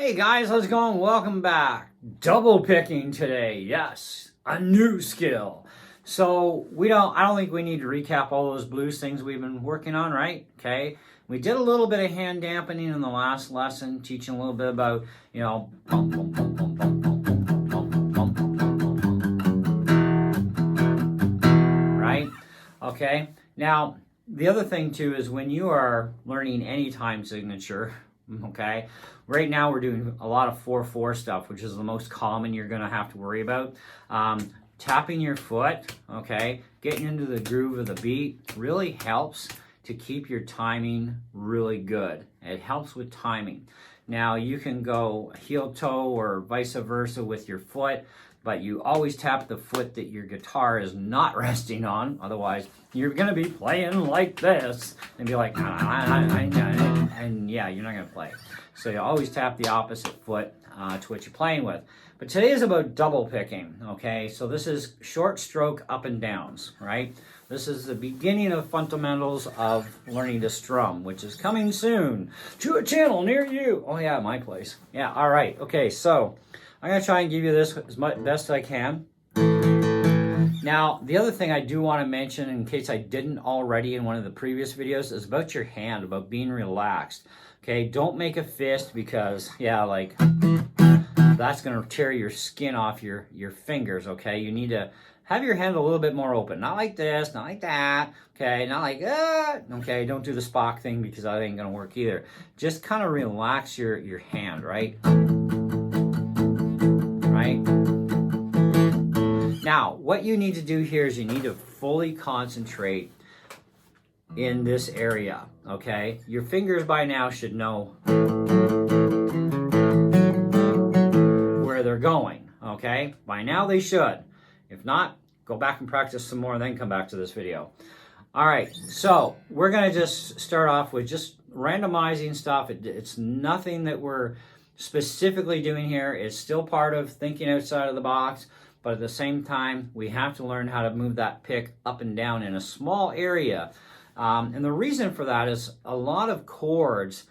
Hey guys, how's it going? Welcome back. Double picking today. Yes, a new skill. So I don't think we need to recap all those blues things we've been working on, right? Okay. We did a little bit of hand dampening in the last lesson, teaching a little bit about, bum, bum, bum, bum, bum, bum, bum, bum, bum, bum, bum, right? Okay. Now, the other thing too is when you are learning any time signature, okay, right now we're doing a lot of 4/4 stuff, which is the most common you're going to have to worry about. Tapping your foot, okay, getting into the groove of the beat really helps to keep your timing really good. It helps with timing. Now you can go heel toe or vice versa with your foot, but you always tap the foot that your guitar is not resting on. Otherwise, you're going to be playing like this and be like, and yeah, you're not going to play. So you always tap the opposite foot to what you're playing with. But today is about double picking, okay? So this is short stroke up and downs, right? This is the beginning of fundamentals of learning to strum, which is coming soon to a channel near you. Oh yeah, my place. Yeah, all right. Okay, so I'm going to try and give you this as best I can. Now, the other thing I do want to mention, in case I didn't already in one of the previous videos, is about your hand, about being relaxed. Okay, don't make a fist because, yeah, like, that's going to tear your skin off your fingers, okay? You need to have your hand a little bit more open. Not like this, not like that, okay? Not like, okay? Don't do the Spock thing because that ain't going to work either. Just kind of relax your hand, right? Right? Now, what you need to do here is you need to fully concentrate in this area, okay? Your fingers by now should know where they're going, okay? By now they should. If not, go back and practice some more, then come back to this video. All right, so we're gonna just start off with just randomizing stuff. It's nothing that we're specifically doing here. It's still part of thinking outside of the box, but at the same time, we have to learn how to move that pick up and down in a small area. And the reason for that is a lot of chords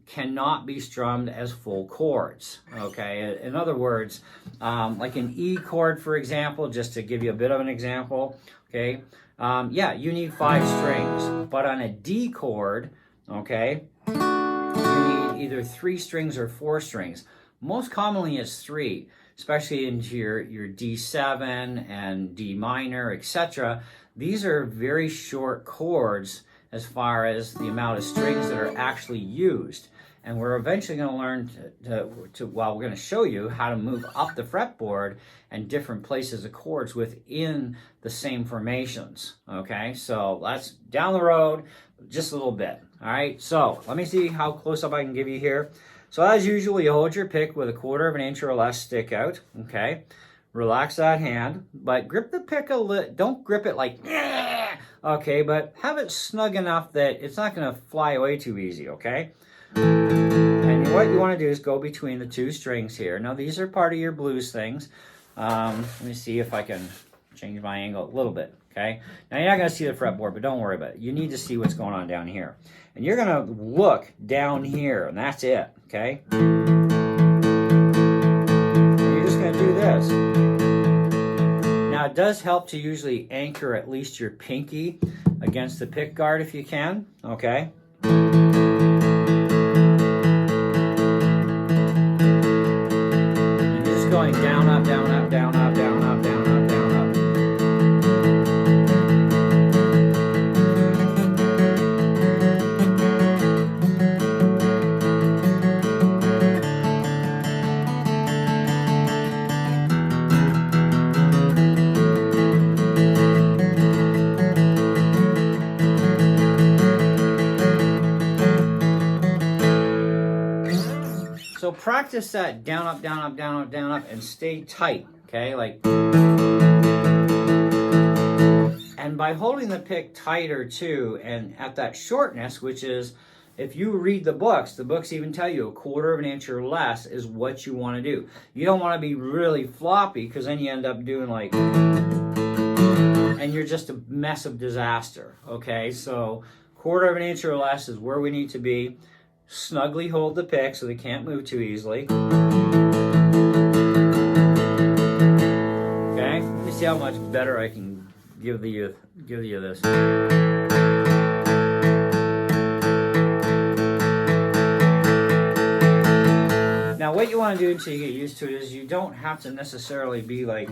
cannot be strummed as full chords, okay? In other words, like an E chord, for example, just to give you a bit of an example, okay? Yeah, you need 5 strings, but on a D chord, okay, you need either 3 strings or 4 strings. Most commonly it's 3, especially into your D7 and D minor, etc. These are very short chords as far as the amount of strings that are actually used. And we're eventually going to learn we're going to show you how to move up the fretboard and different places of chords within the same formations. Okay, so that's down the road just a little bit. All right, so let me see how close up I can give you here. So as usual, you hold your pick with 1/4 of an inch or less stick out, okay? Relax that hand, but grip the pick a little, don't grip it like, okay, but have it snug enough that it's not gonna fly away too easy, okay? And what you wanna do is go between the 2 strings here. Now these are part of your blues things. Let me see if I can change my angle a little bit, okay? Now you're not gonna see the fretboard, but don't worry about it. You need to see what's going on down here. And you're gonna look down here, and that's it, okay? And you're just gonna do this. Now it does help to usually anchor at least your pinky against the pick guard if you can, okay? And you're just going down, up, down, up, down, up, down, up, down, up, down, up. So practice that down, up, down, up, down, up, down, up, and stay tight, okay? Like, and by holding the pick tighter too, and at that shortness, which is, if you read the books even tell you 1/4 of an inch or less is what you want to do. You don't want to be really floppy because then you end up doing like, and you're just a mess of disaster, okay? So 1/4 of an inch or less is where we need to be. snugly hold the pick so they can't move too easily. Okay, let me see how much better I can give you this. Now what you want to do until you get used to it is you don't have to necessarily be like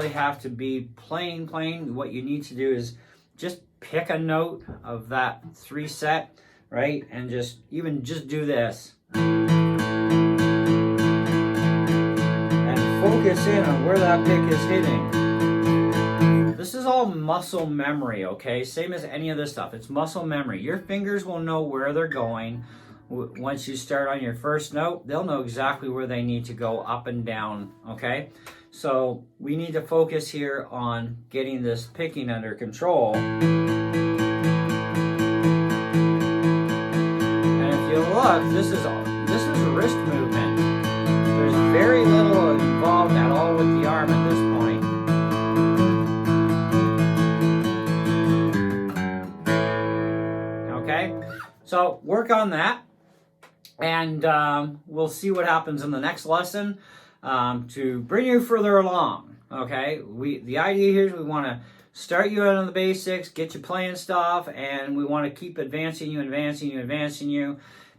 have to be plain. What you need to do is just pick a note of that 3 set, right? And just do this. And focus in on where that pick is hitting. This is all muscle memory, okay? Same as any of this stuff. It's muscle memory. Your fingers will know where they're going. Once you start on your first note, they'll know exactly where they need to go up and down, okay? So we need to focus here on getting this picking under control. And if you look, this is a wrist movement. There's very little involved at all with the arm at this point. Okay, so work on that, and we'll see what happens in the next lesson. To bring you further along, okay? The idea here is we want to start you out on the basics, get you playing stuff, and we want to keep advancing you.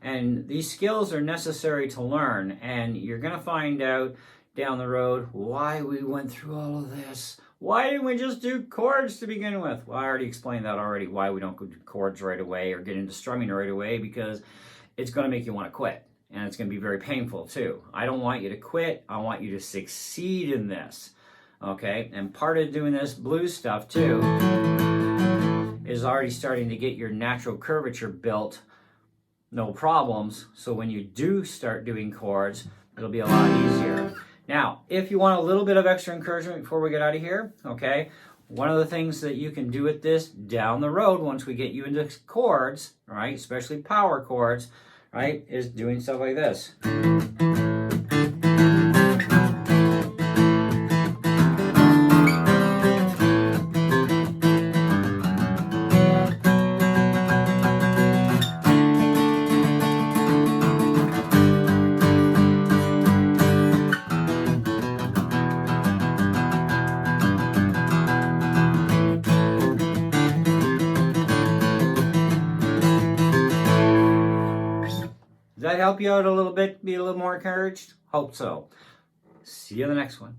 And these skills are necessary to learn, and you're going to find out down the road why we went through all of this. Why didn't we just do chords to begin with? Well, I already explained that already, why we don't go do chords right away or get into strumming right away, because it's going to make you want to quit. And it's going to be very painful too. I don't want you to quit. I want you to succeed in this. Okay? And part of doing this blues stuff too is already starting to get your natural curvature built, no problems. So when you do start doing chords, it'll be a lot easier. Now, if you want a little bit of extra encouragement before we get out of here, okay, one of the things that you can do with this down the road once we get you into chords, right, especially power chords, right, is doing stuff like this. Does that help you out a little bit? Be a little more encouraged? Hope so. See you in the next one.